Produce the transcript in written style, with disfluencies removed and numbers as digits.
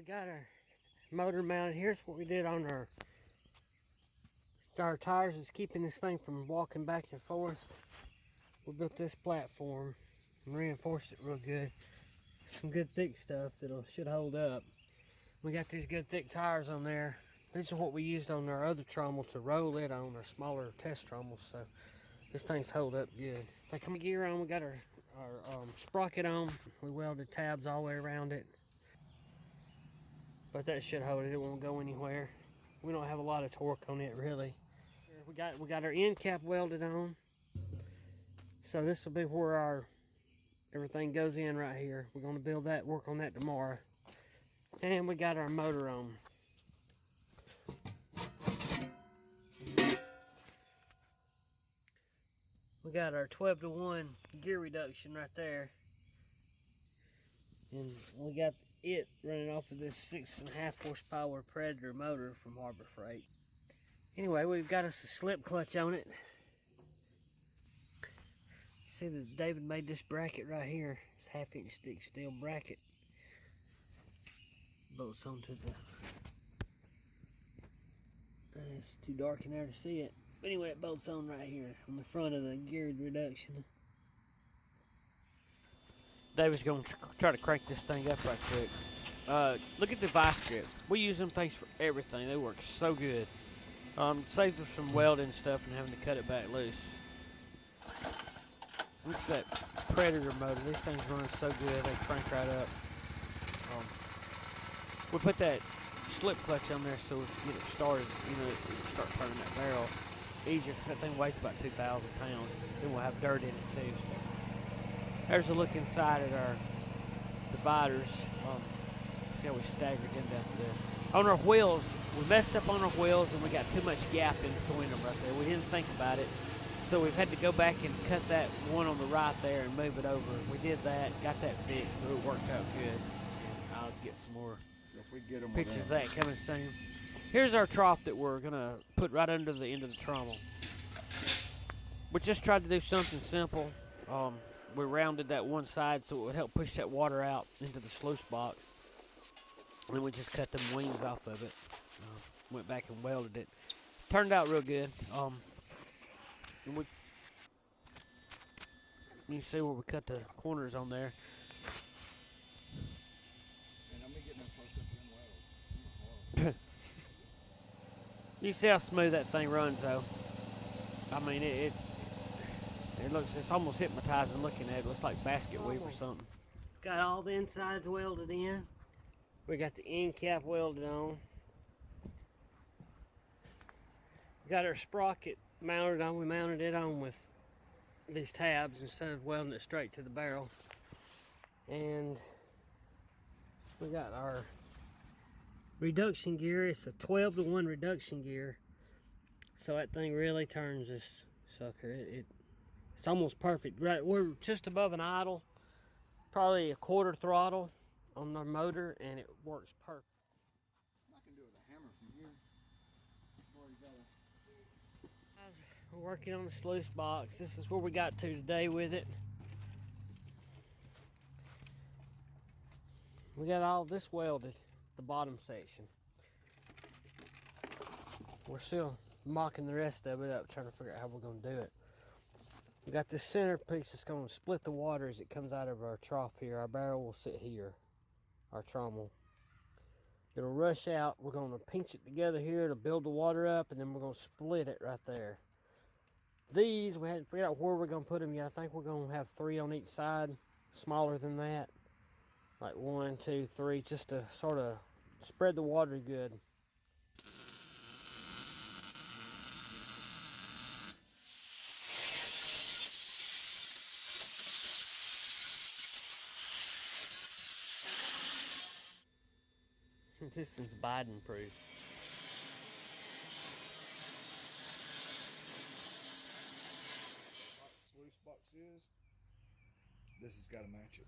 got our motor mounted. Here's what we did on our tires is keeping this thing from walking back and forth. We built this platform and reinforced it real good. Some good thick stuff that should hold up. We got these good thick tires on there. These are what we used on our other trommel to roll it on, our smaller test trommels. So this thing's hold up good. Take my gear on. We got our sprocket on. We welded tabs all the way around it. But that should hold it. It won't go anywhere. We don't have a lot of torque on it really. We got our end cap welded on. So this will be where everything goes in right here. We're going to build that, work on that tomorrow. And we got our motor on. We got our 12-to-1 gear reduction right there. And we got it running off of this 6.5 horsepower Predator motor from Harbor Freight. Anyway, we've got us a slip clutch on it. See that David made this bracket right here. It's 1/2-inch thick steel bracket. Bolts onto the... it's too dark in there to see it. But anyway, it bolts on right here on the front of the geared reduction. David's going to try to crank this thing up right quick. Look at the vice grip. We use them things for everything. They work so good. Saves us from welding stuff and having to cut it back loose. What's that Predator motor? These things run so good, they crank right up. We put that slip clutch on there so we can get it started, start turning that barrel easier because that thing weighs about 2,000 pounds. Then we'll have dirt in it too. So there's a look inside at our dividers. See how we staggered them down there. On our wheels, we messed up on our wheels and we got too much gap in between them right there. We didn't think about it. So we've had to go back and cut that one on the right there and move it over. We did that, got that fixed, so it worked out good. I'll get some more pictures of that coming soon. Here's our trough that we're gonna put right under the end of the trommel. We just tried to do something simple. We rounded that one side so it would help push that water out into the sluice box. And then we just cut them wings off of it. Went back and welded it. Turned out real good. You can see where we cut the corners on there. Man, I'm getting them close up to them welds. You see how smooth that thing runs, though. I mean, it looks, it's almost hypnotizing looking at it. It looks like basket weave or something. Got all the insides welded in. We got the end cap welded on. We got our sprocket mounted on. We mounted it on with these tabs instead of welding it straight to the barrel. And we got our reduction gear. It's a 12-to-1 reduction gear. So that thing really turns this sucker. It's almost perfect. Right, we're just above an idle, probably a quarter throttle on our motor, and it works perfect. I can do it with a hammer from here. We're working on the sluice box. This is where we got to today with it. We got all this welded, the bottom section. We're still mocking the rest of it up, trying to figure out how we're going to do it. We got this center piece that's going to split the water as it comes out of our trough here. Our barrel will sit here, our trommel. It'll rush out. We're going to pinch it together here to build the water up, and then we're going to split it right there. These, we hadn't figured out where we're going to put them yet. I think we're going to have 3 on each side, smaller than that. Like 1, 2, 3, just to sort of spread the water good. This is Biden proof. Sluice box is, this has got to match it.